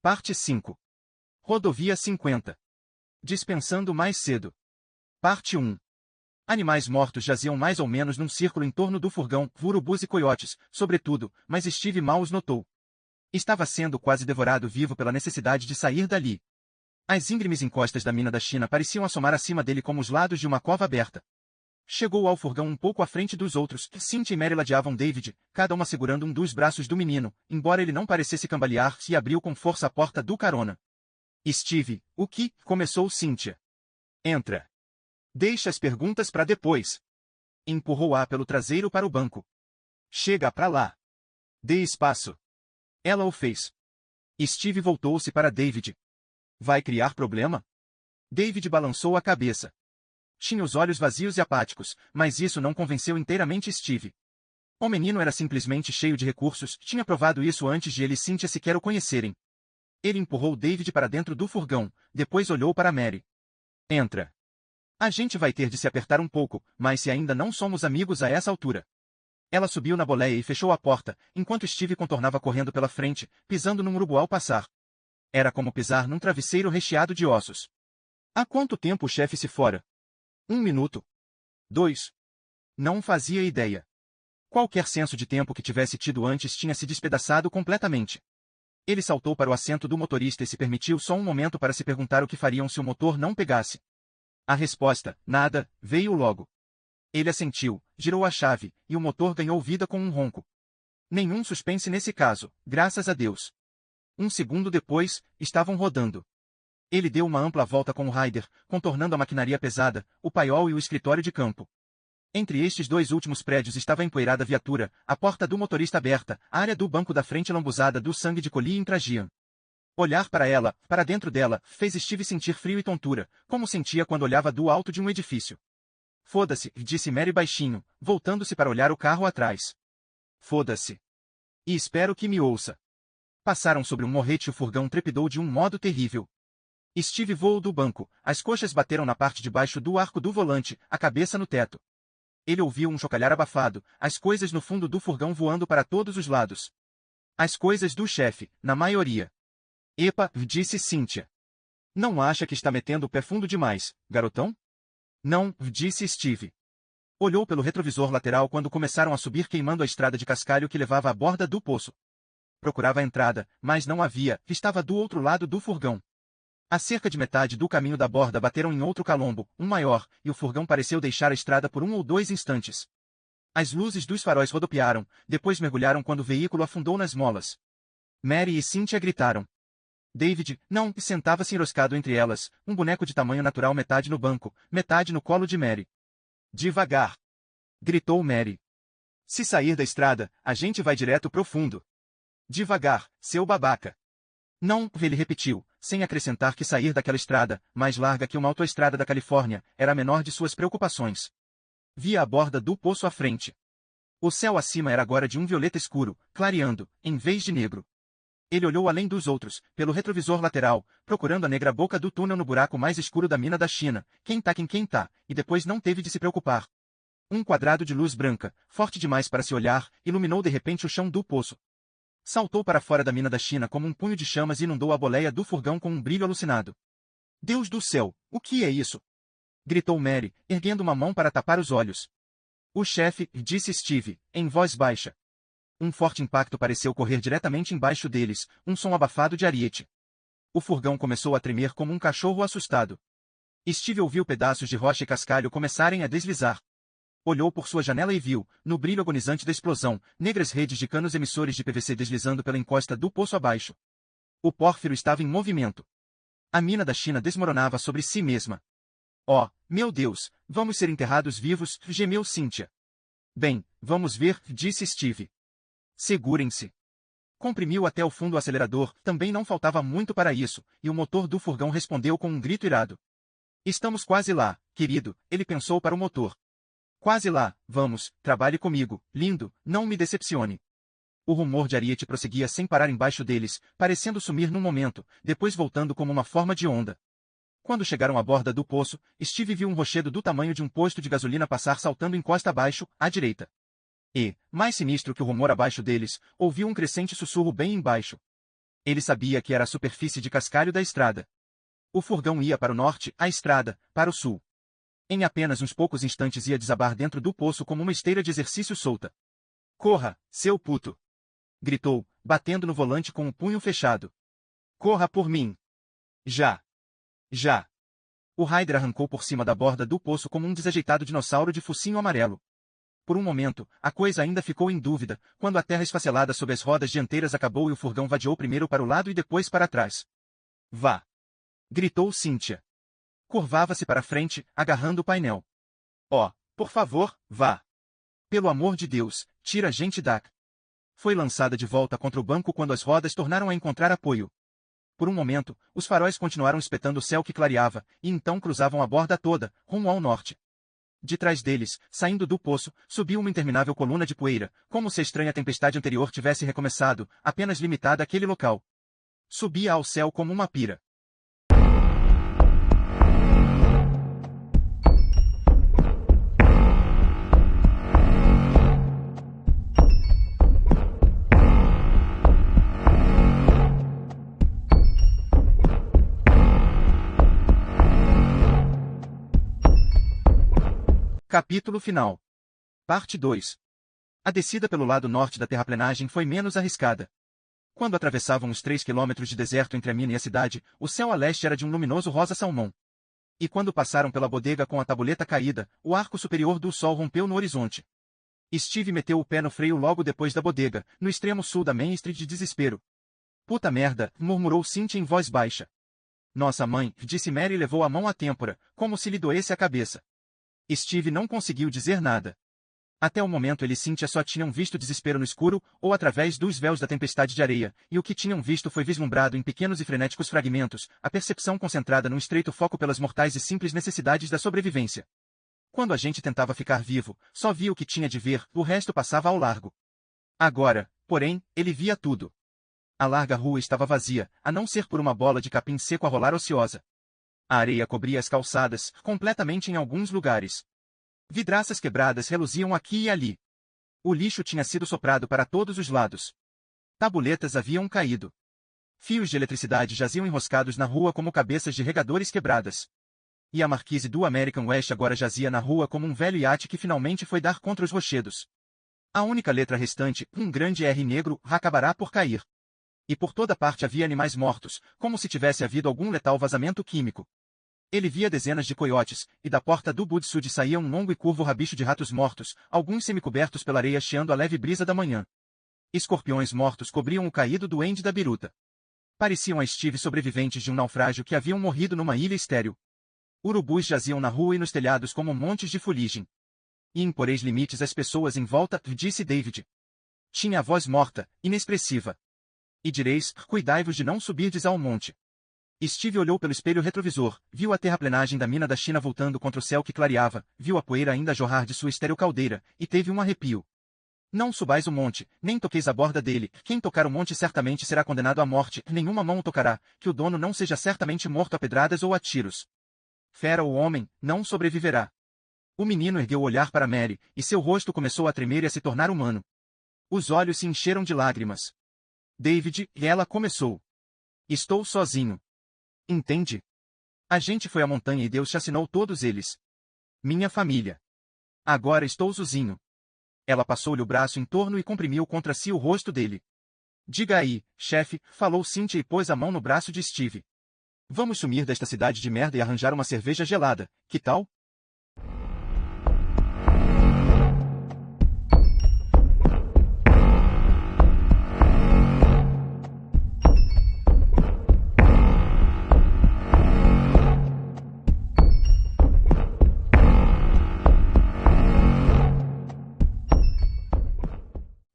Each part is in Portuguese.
Parte 5. Rodovia 50. Dispensando mais cedo. Parte 1. Animais mortos jaziam mais ou menos num círculo em torno do furgão, urubus e coiotes, sobretudo, mas Steve mal os notou. Estava sendo quase devorado vivo pela necessidade de sair dali. As íngremes encostas da mina da China pareciam assomar acima dele como os lados de uma cova aberta. Chegou ao furgão um pouco à frente dos outros. Cynthia e Mary ladeavam David, cada uma segurando um dos braços do menino, embora ele não parecesse cambalear-se, e abriu com força a porta do carona. Steve, o que? Começou Cynthia. Entra. Deixa as perguntas para depois. Empurrou-a pelo traseiro para o banco. Chega para lá. Dê espaço. Ela o fez. Steve voltou-se para David. Vai criar problema? David balançou a cabeça. Tinha os olhos vazios e apáticos, mas isso não convenceu inteiramente Steve. O menino era simplesmente cheio de recursos, tinha provado isso antes de ele e Cynthia sequer o conhecerem. Ele empurrou David para dentro do furgão, depois olhou para Mary. Entra. A gente vai ter de se apertar um pouco, mas se ainda não somos amigos a essa altura. Ela subiu na boleia e fechou a porta, enquanto Steve contornava correndo pela frente, pisando num urubu ao passar. Era como pisar num travesseiro recheado de ossos. Há quanto tempo o chefe se fora? 1 minuto. 2. Não fazia ideia. Qualquer senso de tempo que tivesse tido antes tinha se despedaçado completamente. Ele saltou para o assento do motorista e se permitiu só um momento para se perguntar o que fariam se o motor não pegasse. A resposta, nada, veio logo. Ele assentiu, girou a chave, e o motor ganhou vida com um ronco. Nenhum suspense nesse caso, graças a Deus. 1 segundo depois, estavam rodando. Ele deu uma ampla volta com o Ryder, contornando a maquinaria pesada, o paiol e o escritório de campo. Entre estes dois últimos prédios estava a empoeirada viatura, a porta do motorista aberta, a área do banco da frente lambuzada do sangue de Colleen e Trajan. Olhar para ela, para dentro dela, fez Steve sentir frio e tontura, como sentia quando olhava do alto de um edifício. Foda-se, disse Mary baixinho, voltando-se para olhar o carro atrás. Foda-se. E espero que me ouça. Passaram sobre um morrete e o furgão trepidou de um modo terrível. Steve voou do banco, as coxas bateram na parte de baixo do arco do volante, a cabeça no teto. Ele ouviu um chocalhar abafado, as coisas no fundo do furgão voando para todos os lados. As coisas do chefe, na maioria. Epa, disse Cynthia. Não acha que está metendo o pé fundo demais, garotão? Não, disse Steve. Olhou pelo retrovisor lateral quando começaram a subir queimando a estrada de cascalho que levava à borda do poço. Procurava a entrada, mas não havia, estava do outro lado do furgão. A cerca de metade do caminho da borda bateram em outro calombo, um maior, e o furgão pareceu deixar a estrada por 1 ou 2 instantes. As luzes dos faróis rodopiaram, depois mergulharam quando o veículo afundou nas molas. Mary e Cynthia gritaram. David, não, sentava-se enroscado entre elas, um boneco de tamanho natural, metade no banco, metade no colo de Mary. Devagar! Gritou Mary. Se sair da estrada, a gente vai direto pro fundo. Devagar, seu babaca. Não, ele repetiu, sem acrescentar que sair daquela estrada, mais larga que uma autoestrada da Califórnia, era a menor de suas preocupações. Via a borda do poço à frente. O céu acima era agora de um violeta escuro, clareando, em vez de negro. Ele olhou além dos outros, pelo retrovisor lateral, procurando a negra boca do túnel no buraco mais escuro da mina da China, quem tá, e depois não teve de se preocupar. Um quadrado de luz branca, forte demais para se olhar, iluminou de repente o chão do poço. Saltou para fora da mina da China como um punho de chamas e inundou a boleia do furgão com um brilho alucinado. Deus do céu, o que é isso? Gritou Mary, erguendo uma mão para tapar os olhos. O chefe, disse Steve, em voz baixa. Um forte impacto pareceu correr diretamente embaixo deles, um som abafado de ariete. O furgão começou a tremer como um cachorro assustado. Steve ouviu pedaços de rocha e cascalho começarem a deslizar. Olhou por sua janela e viu, no brilho agonizante da explosão, negras redes de canos emissores de PVC deslizando pela encosta do poço abaixo. O pórfiro estava em movimento. A mina da China desmoronava sobre si mesma. Oh, meu Deus, vamos ser enterrados vivos, gemeu Cynthia. Bem, vamos ver, disse Steve. Segurem-se. Comprimiu até o fundo o acelerador, também não faltava muito para isso, e o motor do furgão respondeu com um grito irado. Estamos quase lá, querido, ele pensou para o motor. Quase lá, vamos, trabalhe comigo, lindo, não me decepcione. O rumor de ariete prosseguia sem parar embaixo deles, parecendo sumir num momento, depois voltando como uma forma de onda. Quando chegaram à borda do poço, Steve viu um rochedo do tamanho de um posto de gasolina passar saltando encosta abaixo, à direita. E, mais sinistro que o rumor abaixo deles, ouviu um crescente sussurro bem embaixo. Ele sabia que era a superfície de cascalho da estrada. O furgão ia para o norte, a estrada, para o sul. Em apenas uns poucos instantes ia desabar dentro do poço como uma esteira de exercício solta. Corra, seu puto! Gritou, batendo no volante com o punho fechado. Corra por mim! Já! Já! O Ryder arrancou por cima da borda do poço como um desajeitado dinossauro de focinho amarelo. Por um momento, a coisa ainda ficou em dúvida, quando a terra esfacelada sob as rodas dianteiras acabou e o furgão vadiou primeiro para o lado e depois para trás. Vá! Gritou Cynthia. Curvava-se para frente, agarrando o painel. Oh, por favor, vá! Pelo amor de Deus, tira a gente daqui! Foi lançada de volta contra o banco quando as rodas tornaram a encontrar apoio. Por um momento, os faróis continuaram espetando o céu que clareava, e então cruzavam a borda toda, rumo ao norte. De trás deles, saindo do poço, subiu uma interminável coluna de poeira, como se a estranha tempestade anterior tivesse recomeçado, apenas limitada àquele local. Subia ao céu como uma pira. Capítulo final. Parte 2. A descida pelo lado norte da terraplenagem foi menos arriscada. Quando atravessavam os 3 quilômetros de deserto entre a mina e a cidade, o céu a leste era de um luminoso rosa-salmão. E quando passaram pela bodega com a tabuleta caída, o arco superior do sol rompeu no horizonte. Steve meteu o pé no freio logo depois da bodega, no extremo sul da Main Street de desespero. Puta merda, murmurou Cynthia em voz baixa. Nossa mãe, disse Mary e levou a mão à têmpora, como se lhe doesse a cabeça. Steve não conseguiu dizer nada. Até o momento ele e Cynthia só tinham visto desespero no escuro, ou através dos véus da tempestade de areia, e o que tinham visto foi vislumbrado em pequenos e frenéticos fragmentos, a percepção concentrada num estreito foco pelas mortais e simples necessidades da sobrevivência. Quando a gente tentava ficar vivo, só via o que tinha de ver, o resto passava ao largo. Agora, porém, ele via tudo. A larga rua estava vazia, a não ser por uma bola de capim seco a rolar ociosa. A areia cobria as calçadas, completamente em alguns lugares. Vidraças quebradas reluziam aqui e ali. O lixo tinha sido soprado para todos os lados. Tabuletas haviam caído. Fios de eletricidade jaziam enroscados na rua como cabeças de regadores quebradas. E a marquise do American West agora jazia na rua como um velho iate que finalmente foi dar contra os rochedos. A única letra restante, um grande R negro, acabará por cair. E por toda parte havia animais mortos, como se tivesse havido algum letal vazamento químico. Ele via dezenas de coiotes, e da porta do Budsud saía um longo e curvo rabicho de ratos mortos, alguns semicobertos pela areia chiando a leve brisa da manhã. Escorpiões mortos cobriam o caído duende da biruta. Pareciam a Steve sobreviventes de um naufrágio que haviam morrido numa ilha estéril. Urubus jaziam na rua e nos telhados como montes de fuligem. E imporeis limites às pessoas em volta, disse David. Tinha a voz morta, inexpressiva. E direis, cuidai-vos de não subirdes ao monte. Steve olhou pelo espelho retrovisor, viu a terraplenagem da mina da China voltando contra o céu que clareava, viu a poeira ainda jorrar de sua estéril caldeira, e teve um arrepio. Não subais o monte, nem toqueis a borda dele, quem tocar o monte certamente será condenado à morte, nenhuma mão o tocará, que o dono não seja certamente morto a pedradas ou a tiros. Fera ou homem, não sobreviverá. O menino ergueu o olhar para Mary, e seu rosto começou a tremer e a se tornar humano. Os olhos se encheram de lágrimas. David, e ela começou. Estou sozinho. Entende? A gente foi à montanha e Deus chacinou todos eles. Minha família. Agora estou sozinho. Ela passou-lhe o braço em torno e comprimiu contra si o rosto dele. Diga aí, chefe, falou Cynthia e pôs a mão no braço de Steve. Vamos sumir desta cidade de merda e arranjar uma cerveja gelada, que tal?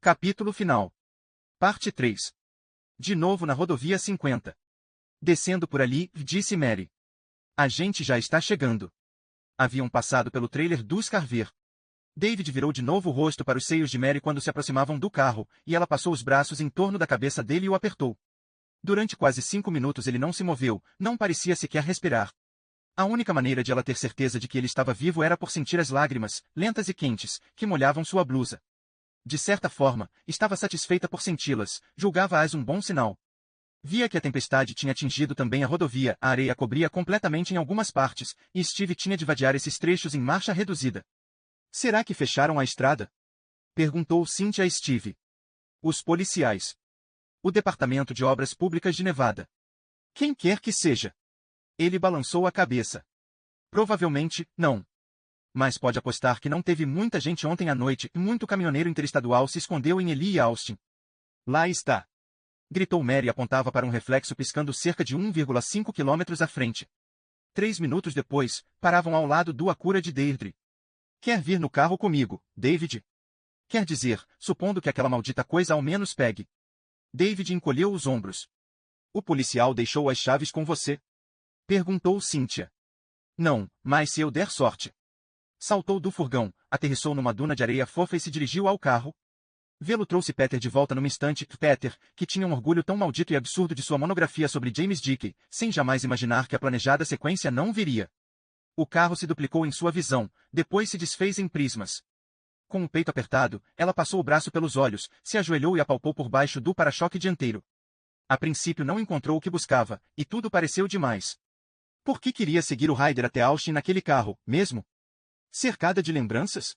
Capítulo final. Parte 3. De novo na rodovia 50. Descendo por ali, disse Mary. A gente já está chegando. Haviam passado pelo trailer do Scarver. David virou de novo o rosto para os seios de Mary quando se aproximavam do carro, e ela passou os braços em torno da cabeça dele e o apertou. Durante quase 5 minutos ele não se moveu, não parecia sequer respirar. A única maneira de ela ter certeza de que ele estava vivo era por sentir as lágrimas, lentas e quentes, que molhavam sua blusa. De certa forma, estava satisfeita por senti-las, julgava-as um bom sinal. Via que a tempestade tinha atingido também a rodovia, a areia cobria completamente em algumas partes, e Steve tinha de vadiar esses trechos em marcha reduzida. Será que fecharam a estrada? Perguntou Cynthia a Steve. Os policiais. O Departamento de Obras Públicas de Nevada. Quem quer que seja. Ele balançou a cabeça. Provavelmente, não. Mas pode apostar que não teve muita gente ontem à noite e muito caminhoneiro interestadual se escondeu em Ely e Austin. Lá está. Gritou Mary e apontava para um reflexo piscando cerca de 1,5 quilômetros à frente. 3 minutos depois, paravam ao lado do Acura de Deirdre. Quer vir no carro comigo, David? Quer dizer, supondo que aquela maldita coisa ao menos pegue. David encolheu os ombros. O policial deixou as chaves com você? Perguntou Cynthia. Não, mas se eu der sorte. Saltou do furgão, aterrissou numa duna de areia fofa e se dirigiu ao carro. Vê-lo trouxe Peter de volta num instante. Peter, que tinha um orgulho tão maldito e absurdo de sua monografia sobre James Dickey, sem jamais imaginar que a planejada sequência não viria. O carro se duplicou em sua visão, depois se desfez em prismas. Com o peito apertado, ela passou o braço pelos olhos, se ajoelhou e apalpou por baixo do para-choque dianteiro. A princípio não encontrou o que buscava, e tudo pareceu demais. Por que queria seguir o Ryder até Austin naquele carro, mesmo? Cercada de lembranças?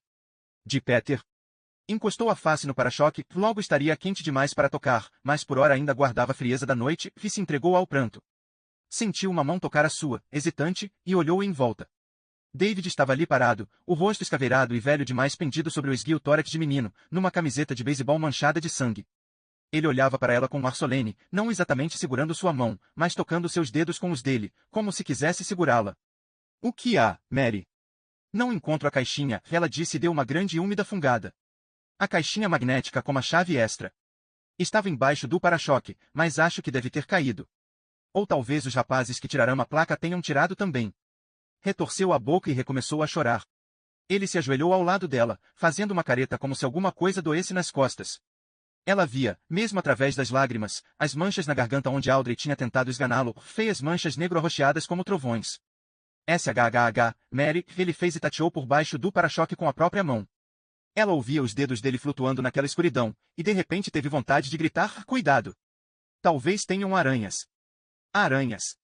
De Peter. Encostou a face no para-choque, logo estaria quente demais para tocar, mas por hora ainda guardava a frieza da noite e se entregou ao pranto. Sentiu uma mão tocar a sua, hesitante, e olhou em volta. David estava ali parado, o rosto escaveirado e velho demais pendido sobre o esguio tórax de menino, numa camiseta de beisebol manchada de sangue. Ele olhava para ela com um ar solene, não exatamente segurando sua mão, mas tocando seus dedos com os dele, como se quisesse segurá-la. O que há, Mary? Não encontro a caixinha, ela disse e deu uma grande e úmida fungada. A caixinha magnética com a chave extra. Estava embaixo do para-choque, mas acho que deve ter caído. Ou talvez os rapazes que tiraram a placa tenham tirado também. Retorceu a boca e recomeçou a chorar. Ele se ajoelhou ao lado dela, fazendo uma careta como se alguma coisa doesse nas costas. Ela via, mesmo através das lágrimas, as manchas na garganta onde Audrey tinha tentado esganá-lo, feias manchas negro-arroxeadas como trovões. SHHH, Mary, ele fez e tateou por baixo do para-choque com a própria mão. Ela ouvia os dedos dele flutuando naquela escuridão, e de repente teve vontade de gritar, cuidado! Talvez tenham aranhas. Aranhas.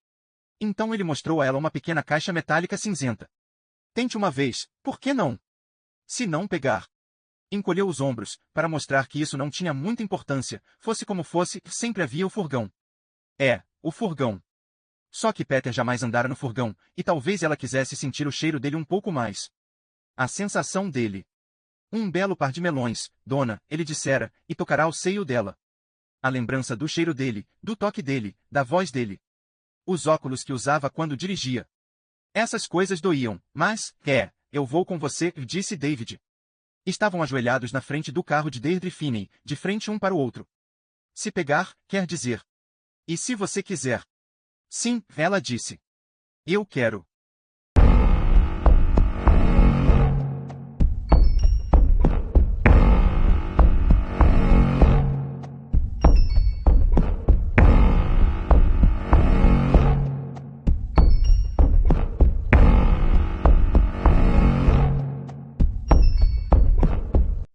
Então ele mostrou a ela uma pequena caixa metálica cinzenta. Tente uma vez, por que não? Se não pegar. Encolheu os ombros, para mostrar que isso não tinha muita importância, fosse como fosse, sempre havia o furgão. O furgão. Só que Peter jamais andara no furgão, e talvez ela quisesse sentir o cheiro dele um pouco mais. A sensação dele. Um belo par de melões, dona, ele dissera, e tocará o seio dela. A lembrança do cheiro dele, do toque dele, da voz dele. Os óculos que usava quando dirigia. Essas coisas doíam, mas, eu vou com você, disse David. Estavam ajoelhados na frente do carro de Deirdre Finney, de frente um para o outro. Se pegar, quer dizer. E se você quiser? Sim, ela disse. Eu quero.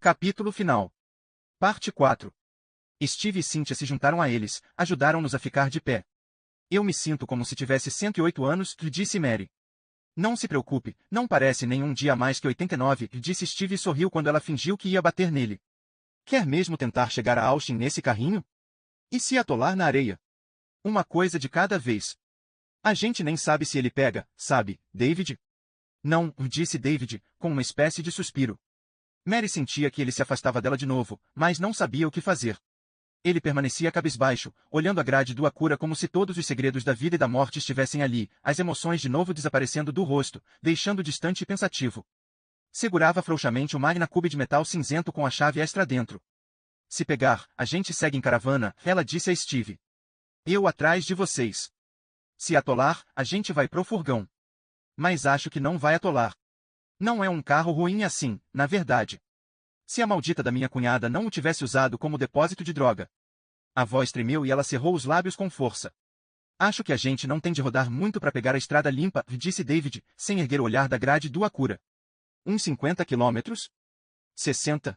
Capítulo final. Parte 4. Steve e Cynthia se juntaram a eles, ajudaram-nos a ficar de pé. Eu me sinto como se tivesse 108 anos, disse Mary. Não se preocupe, não parece nem um dia mais que 89, disse Steve e sorriu quando ela fingiu que ia bater nele. Quer mesmo tentar chegar a Austin nesse carrinho? E se atolar na areia? Uma coisa de cada vez. A gente nem sabe se ele pega, sabe, David? Não, disse David, com uma espécie de suspiro. Mary sentia que ele se afastava dela de novo, mas não sabia o que fazer. Ele permanecia cabisbaixo, olhando a grade do Acura como se todos os segredos da vida e da morte estivessem ali, as emoções de novo desaparecendo do rosto, deixando distante e pensativo. Segurava frouxamente o Magna Cube de metal cinzento com a chave extra dentro. Se pegar, a gente segue em caravana, ela disse a Steve. Eu atrás de vocês. Se atolar, a gente vai pro furgão. Mas acho que não vai atolar. Não é um carro ruim assim, na verdade. Se a maldita da minha cunhada não o tivesse usado como depósito de droga. A voz tremeu e ela cerrou os lábios com força. Acho que a gente não tem de rodar muito para pegar a estrada limpa, disse David, sem erguer o olhar da grade do Acura. Uns 50 quilômetros? 60.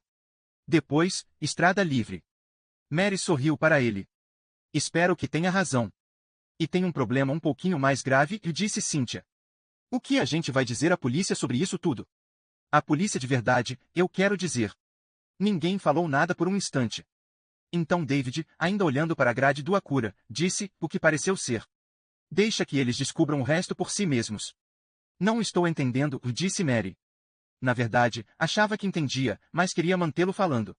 Depois, estrada livre. Mary sorriu para ele. Espero que tenha razão. E tem um problema um pouquinho mais grave, disse Cynthia. O que a gente vai dizer à polícia sobre isso tudo? A polícia de verdade, eu quero dizer. Ninguém falou nada por um instante. Então David, ainda olhando para a grade do Acura, disse, o que pareceu ser. Deixa que eles descubram o resto por si mesmos. Não estou entendendo, disse Mary. Na verdade, achava que entendia, mas queria mantê-lo falando.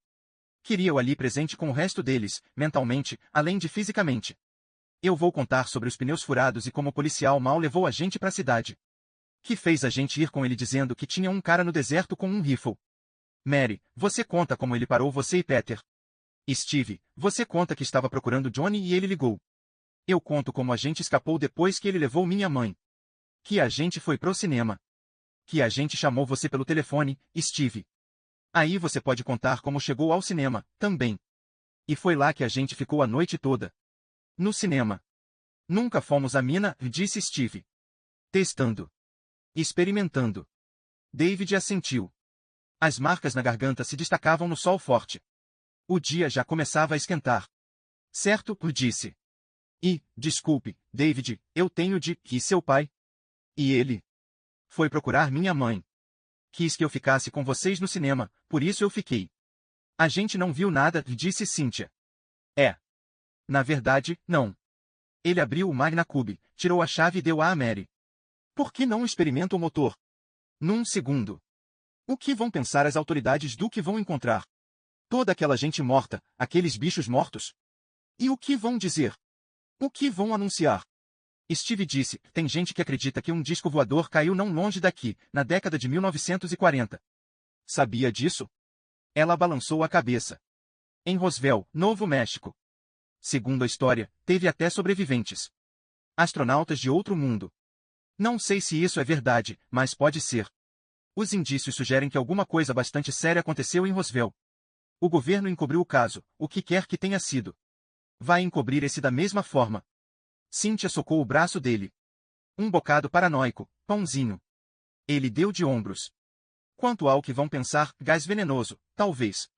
Queria-o ali presente com o resto deles, mentalmente, além de fisicamente. Eu vou contar sobre os pneus furados e como o policial mal levou a gente para a cidade. Que fez a gente ir com ele dizendo que tinha um cara no deserto com um rifle. Mary, você conta como ele parou você e Peter. Steve, você conta que estava procurando Johnny e ele ligou. Eu conto como a gente escapou depois que ele levou minha mãe. Que a gente foi pro cinema. Que a gente chamou você pelo telefone, Steve. Aí você pode contar como chegou ao cinema, também. E foi lá que a gente ficou a noite toda. No cinema. Nunca fomos à mina, disse Steve. Testando. Experimentando. David assentiu. As marcas na garganta se destacavam no sol forte. O dia já começava a esquentar. Certo, disse. E, desculpe, David, eu tenho de que seu pai. E ele? Foi procurar minha mãe. Quis que eu ficasse com vocês no cinema, por isso eu fiquei. A gente não viu nada, disse Cynthia. É. Na verdade, não. Ele abriu o Magna Cube, tirou a chave e deu-a a Mary. Por que não experimenta o motor? Num segundo. O que vão pensar as autoridades do que vão encontrar? Toda aquela gente morta, aqueles bichos mortos? E o que vão dizer? O que vão anunciar? Steve disse, tem gente que acredita que um disco voador caiu não longe daqui, na década de 1940. Sabia disso? Ela balançou a cabeça. Em Roswell, Novo México. Segundo a história, teve até sobreviventes. Astronautas de outro mundo. Não sei se isso é verdade, mas pode ser. Os indícios sugerem que alguma coisa bastante séria aconteceu em Roswell. O governo encobriu o caso, o que quer que tenha sido. Vai encobrir esse da mesma forma. Cynthia socou o braço dele. Um bocado paranoico, pãozinho. Ele deu de ombros. Quanto ao que vão pensar, gás venenoso, talvez.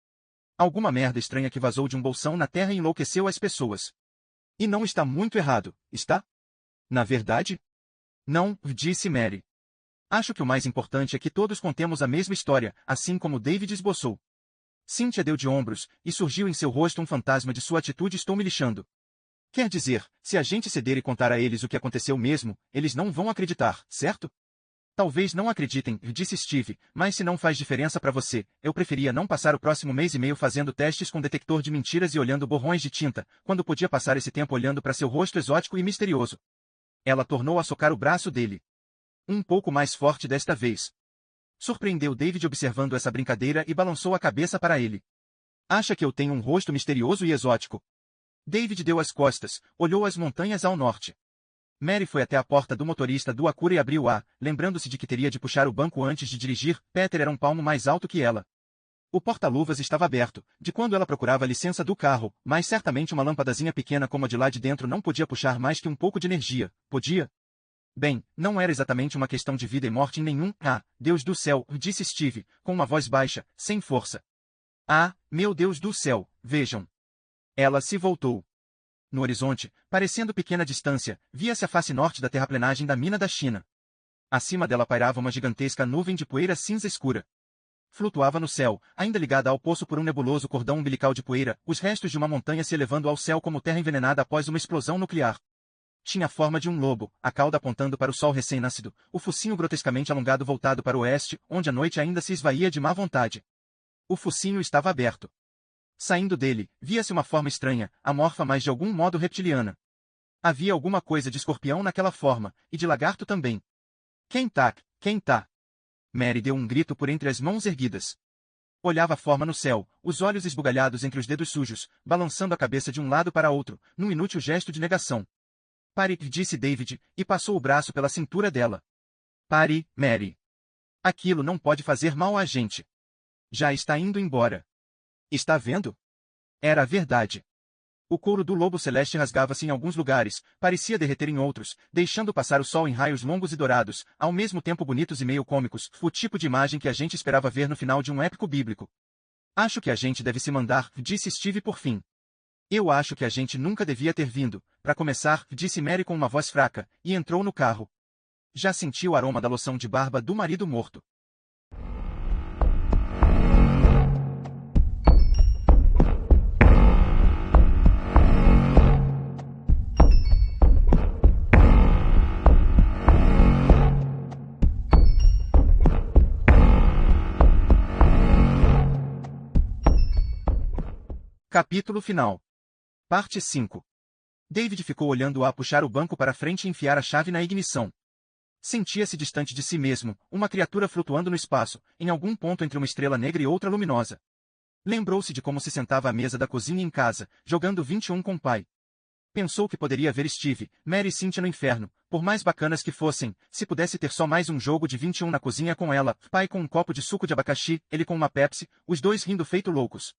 Alguma merda estranha que vazou de um bolsão na terra e enlouqueceu as pessoas. E não está muito errado, está? Na verdade? Não, disse Mary. Acho que o mais importante é que todos contemos a mesma história, assim como David esboçou. Cynthia deu de ombros, e surgiu em seu rosto um fantasma de sua atitude estou me lixando. Quer dizer, se a gente ceder e contar a eles o que aconteceu mesmo, eles não vão acreditar, certo? Talvez não acreditem, disse Steve, mas se não faz diferença para você, eu preferia não passar o próximo mês e meio fazendo testes com detector de mentiras e olhando borrões de tinta, quando podia passar esse tempo olhando para seu rosto exótico e misterioso. Ela tornou a socar o braço dele. Um pouco mais forte desta vez. Surpreendeu David observando essa brincadeira e balançou a cabeça para ele. Acha que eu tenho um rosto misterioso e exótico? David deu as costas, olhou as montanhas ao norte. Mary foi até a porta do motorista do Acura e abriu-a, lembrando-se de que teria de puxar o banco antes de dirigir. Peter era um palmo mais alto que ela. O porta-luvas estava aberto, de quando ela procurava a licença do carro, mas certamente uma lâmpadazinha pequena como a de lá de dentro não podia puxar mais que um pouco de energia, podia? Bem, não era exatamente uma questão de vida e morte em nenhum. Ah, Deus do céu, disse Steve, com uma voz baixa, sem força. Ah, meu Deus do céu, vejam. Ela se voltou. No horizonte, parecendo pequena distância, via-se a face norte da terraplenagem da mina da China. Acima dela pairava uma gigantesca nuvem de poeira cinza escura. Flutuava no céu, ainda ligada ao poço por um nebuloso cordão umbilical de poeira, os restos de uma montanha se elevando ao céu como terra envenenada após uma explosão nuclear. Tinha a forma de um lobo, a cauda apontando para o sol recém-nascido, o focinho grotescamente alongado voltado para o oeste, onde a noite ainda se esvaía de má vontade. O focinho estava aberto. Saindo dele, via-se uma forma estranha, amorfa mas de algum modo reptiliana. Havia alguma coisa de escorpião naquela forma, e de lagarto também. Quem tá? Quem tá? Mary deu um grito por entre as mãos erguidas. Olhava a forma no céu, os olhos esbugalhados entre os dedos sujos, balançando a cabeça de um lado para outro, num inútil gesto de negação. Pare, disse David, e passou o braço pela cintura dela. Pare, Mary. Aquilo não pode fazer mal a gente. Já está indo embora. Está vendo? Era a verdade. O couro do lobo celeste rasgava-se em alguns lugares, parecia derreter em outros, deixando passar o sol em raios longos e dourados, ao mesmo tempo bonitos e meio cômicos, o tipo de imagem que a gente esperava ver no final de um épico bíblico. Acho que a gente deve se mandar, disse Steve por fim. Eu acho que a gente nunca devia ter vindo, para começar, disse Mary com uma voz fraca, e entrou no carro. Já sentiu o aroma da loção de barba do marido morto. Capítulo final. Parte 5. David ficou olhando-a puxar o banco para frente e enfiar a chave na ignição. Sentia-se distante de si mesmo, uma criatura flutuando no espaço, em algum ponto entre uma estrela negra e outra luminosa. Lembrou-se de como se sentava à mesa da cozinha em casa, jogando 21 com o pai. Pensou que poderia ver Steve, Mary e Cynthia no inferno, por mais bacanas que fossem, se pudesse ter só mais um jogo de 21 na cozinha com ela, pai com um copo de suco de abacaxi, ele com uma Pepsi, os dois rindo feito loucos.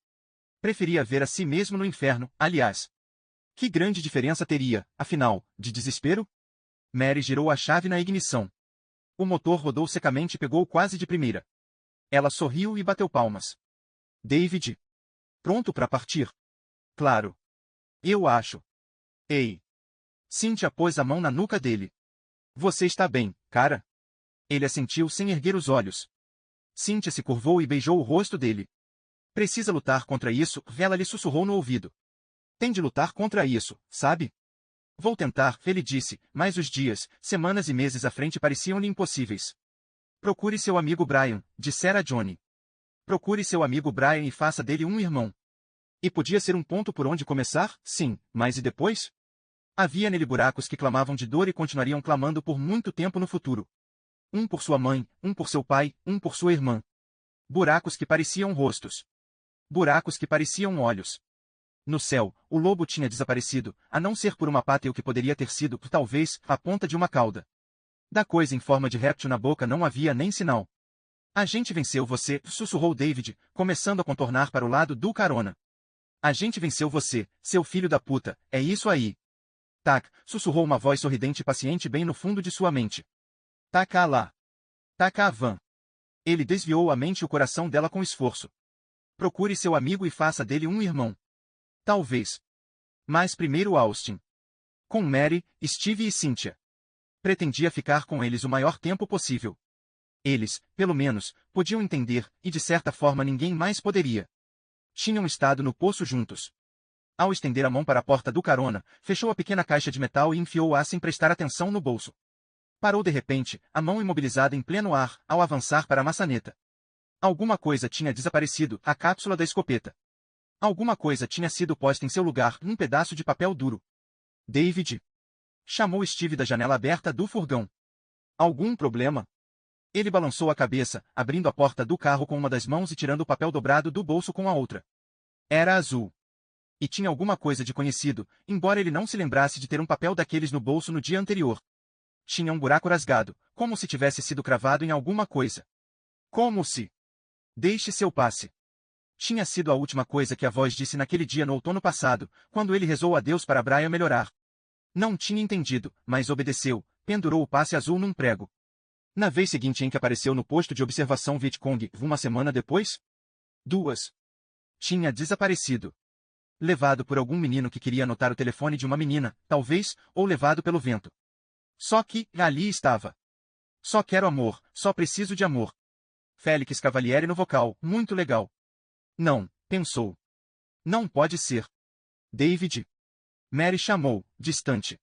Preferia ver a si mesmo no inferno, aliás. Que grande diferença teria, afinal, de desespero? Mary girou a chave na ignição. O motor rodou secamente e pegou quase de primeira. Ela sorriu e bateu palmas. David. Pronto para partir? Claro. Eu acho. Ei. Cynthia pôs a mão na nuca dele. Você está bem, cara? Ele assentiu sem erguer os olhos. Cynthia se curvou e beijou o rosto dele. Precisa lutar contra isso, ela lhe sussurrou no ouvido. Tem de lutar contra isso, sabe? Vou tentar, ele disse, mas os dias, semanas e meses à frente pareciam-lhe impossíveis. Procure seu amigo Brian, dissera Johnny. Procure seu amigo Brian e faça dele um irmão. E podia ser um ponto por onde começar? Sim, mas e depois? Havia nele buracos que clamavam de dor e continuariam clamando por muito tempo no futuro. Um por sua mãe, um por seu pai, um por sua irmã. Buracos que pareciam rostos. Buracos que pareciam olhos. No céu, o lobo tinha desaparecido, a não ser por uma pata e o que poderia ter sido, talvez, a ponta de uma cauda. Da coisa em forma de réptil na boca não havia nem sinal. A gente venceu você, sussurrou David, começando a contornar para o lado do carona. A gente venceu você, seu filho da puta, é isso aí. Tac, sussurrou uma voz sorridente e paciente bem no fundo de sua mente. Taca lá. Taca a van. Ele desviou a mente e o coração dela com esforço. Procure seu amigo e faça dele um irmão. Talvez. Mas primeiro Austin. Com Mary, Steve e Cynthia. Pretendia ficar com eles o maior tempo possível. Eles, pelo menos, podiam entender, e de certa forma ninguém mais poderia. Tinham estado no poço juntos. Ao estender a mão para a porta do carona, fechou a pequena caixa de metal e enfiou-a sem prestar atenção no bolso. Parou de repente, a mão imobilizada em pleno ar, ao avançar para a maçaneta. Alguma coisa tinha desaparecido, a cápsula da escopeta. Alguma coisa tinha sido posta em seu lugar, um pedaço de papel duro. David. Chamou Steve da janela aberta do furgão. Algum problema? Ele balançou a cabeça, abrindo a porta do carro com uma das mãos e tirando o papel dobrado do bolso com a outra. Era azul. E tinha alguma coisa de conhecido, embora ele não se lembrasse de ter um papel daqueles no bolso no dia anterior. Tinha um buraco rasgado, como se tivesse sido cravado em alguma coisa. Como se... Deixe seu passe. Tinha sido a última coisa que a voz disse naquele dia no outono passado, quando ele rezou a Deus para Brian melhorar. Não tinha entendido, mas obedeceu, pendurou o passe azul num prego. Na vez seguinte em que apareceu no posto de observação Vietcong, uma semana depois? 2. Tinha desaparecido. Levado por algum menino que queria anotar o telefone de uma menina, talvez, ou levado pelo vento. Só que, ali estava. Só quero amor, só preciso de amor. Félix Cavalieri no vocal, muito legal. Não, pensou. Não pode ser. David. Mary chamou, distante.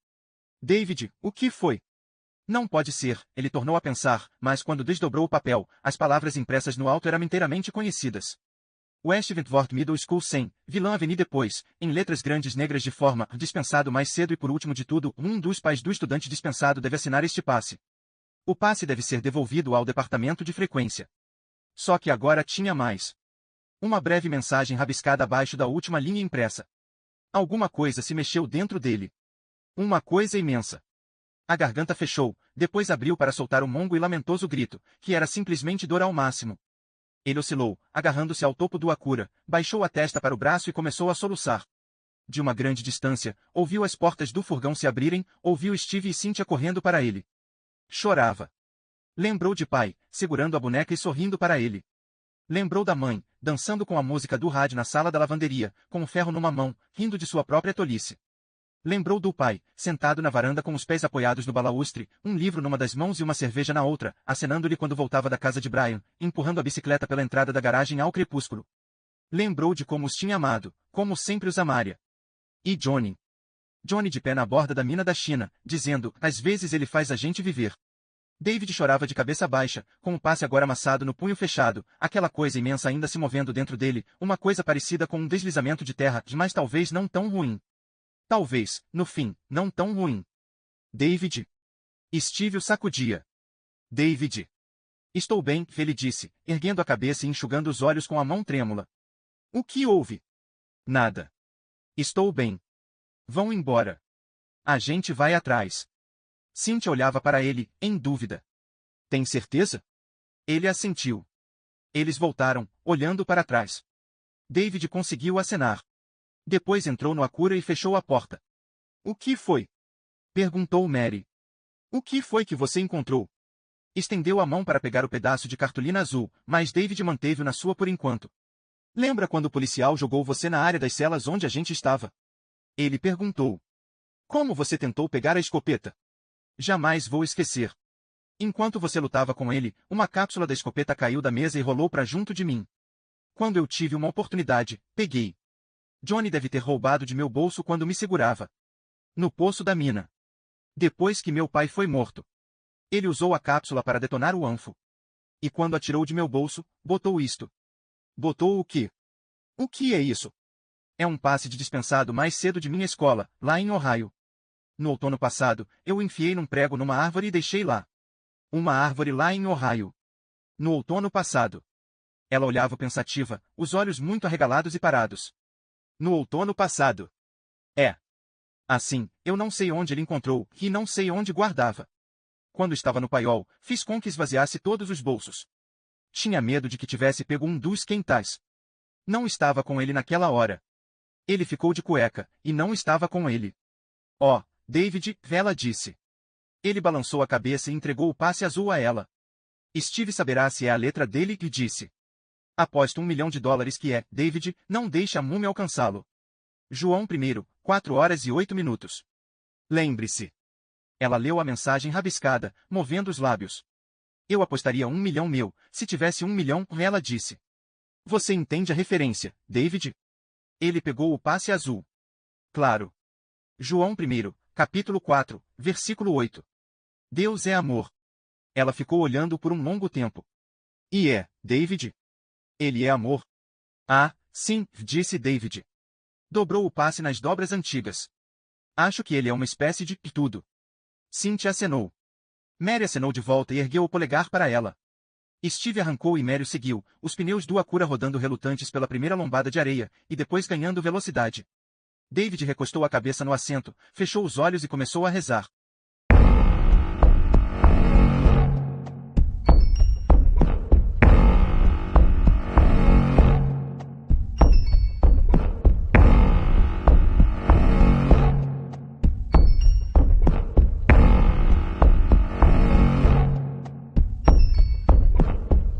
David, o que foi? Não pode ser, ele tornou a pensar, mas quando desdobrou o papel, as palavras impressas no alto eram inteiramente conhecidas. West Wentworth Middle School 100, Vilã Avenida depois, em letras grandes negras de forma, dispensado mais cedo e por último de tudo, um dos pais do estudante dispensado deve assinar este passe. O passe deve ser devolvido ao departamento de frequência. Só que agora tinha mais. Uma breve mensagem rabiscada abaixo da última linha impressa. Alguma coisa se mexeu dentro dele. Uma coisa imensa. A garganta fechou, depois abriu para soltar um longo e lamentoso grito, que era simplesmente dor ao máximo. Ele oscilou, agarrando-se ao topo do Acura, baixou a testa para o braço e começou a soluçar. De uma grande distância, ouviu as portas do furgão se abrirem, ouviu Steve e Cynthia correndo para ele. Chorava. Lembrou de pai, segurando a boneca e sorrindo para ele. Lembrou da mãe, dançando com a música do rádio na sala da lavanderia, com um ferro numa mão, rindo de sua própria tolice. Lembrou do pai, sentado na varanda com os pés apoiados no balaustre, um livro numa das mãos e uma cerveja na outra, acenando-lhe quando voltava da casa de Brian, empurrando a bicicleta pela entrada da garagem ao crepúsculo. Lembrou de como os tinha amado, como sempre os amaria. E Johnny? Johnny de pé na borda da mina da China, dizendo, às vezes ele faz a gente viver. David chorava de cabeça baixa, com o passe agora amassado no punho fechado, aquela coisa imensa ainda se movendo dentro dele, uma coisa parecida com um deslizamento de terra, mas talvez não tão ruim. Talvez, no fim, não tão ruim. David. Steve o sacudia. David. Estou bem, ele disse, erguendo a cabeça e enxugando os olhos com a mão trêmula. O que houve? Nada. Estou bem. Vão embora. A gente vai atrás. Cynthia olhava para ele, em dúvida. Tem certeza? Ele assentiu. Eles voltaram, olhando para trás. David conseguiu acenar. Depois entrou no Acura e fechou a porta. O que foi? Perguntou Mary. O que foi que você encontrou? Estendeu a mão para pegar o pedaço de cartolina azul, mas David manteve-o na sua por enquanto. Lembra quando o policial jogou você na área das celas onde a gente estava? Ele perguntou. Como você tentou pegar a escopeta? Jamais vou esquecer. Enquanto você lutava com ele, uma cápsula da escopeta caiu da mesa e rolou para junto de mim. Quando eu tive uma oportunidade, peguei. Johnny deve ter roubado de meu bolso quando me segurava. No poço da mina. Depois que meu pai foi morto. Ele usou a cápsula para detonar o anfo. E quando atirou de meu bolso, botou isto. Botou o quê? O que é isso? É um passe de dispensado mais cedo de minha escola, lá em Ohio. No outono passado, eu o enfiei num prego numa árvore e deixei lá. Uma árvore lá em Ohio. No outono passado. Ela olhava pensativa, os olhos muito arregalados e parados. No outono passado. É. Assim, eu não sei onde ele encontrou, e não sei onde guardava. Quando estava no paiol, fiz com que esvaziasse todos os bolsos. Tinha medo de que tivesse pego um dos quentais. Não estava com ele naquela hora. Ele ficou de cueca, e não estava com ele. Oh, David, ela disse. Ele balançou a cabeça e entregou o passe azul a ela. Steve saberá se é a letra dele e disse. Aposto $1 milhão que é, David, não deixe a múmia alcançá-lo. João I, 4h08. Lembre-se. Ela leu a mensagem rabiscada, movendo os lábios. Eu apostaria 1 milhão meu, se tivesse 1 milhão, ela disse. Você entende a referência, David? Ele pegou o passe azul. Claro. João I, capítulo 4, versículo 8. Deus é amor. Ela ficou olhando por um longo tempo. E é, David? Ele é amor? Ah, sim, disse David. Dobrou o passe nas dobras antigas. Acho que ele é uma espécie de tudo. Cynthia acenou. Mary acenou de volta e ergueu o polegar para ela. Steve arrancou e Mary o seguiu, os pneus do Acura rodando relutantes pela primeira lombada de areia, e depois ganhando velocidade. David recostou a cabeça no assento, fechou os olhos e começou a rezar.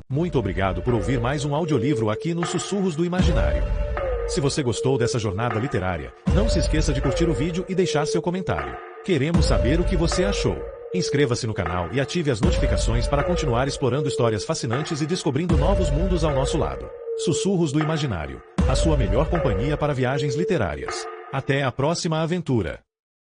Muito obrigado por ouvir mais um audiolivro aqui nos Sussurros do Imaginário. Se você gostou dessa jornada literária, não se esqueça de curtir o vídeo e deixar seu comentário. Queremos saber o que você achou. Inscreva-se no canal e ative as notificações para continuar explorando histórias fascinantes e descobrindo novos mundos ao nosso lado. Sussurros do Imaginário, a sua melhor companhia para viagens literárias. Até a próxima aventura!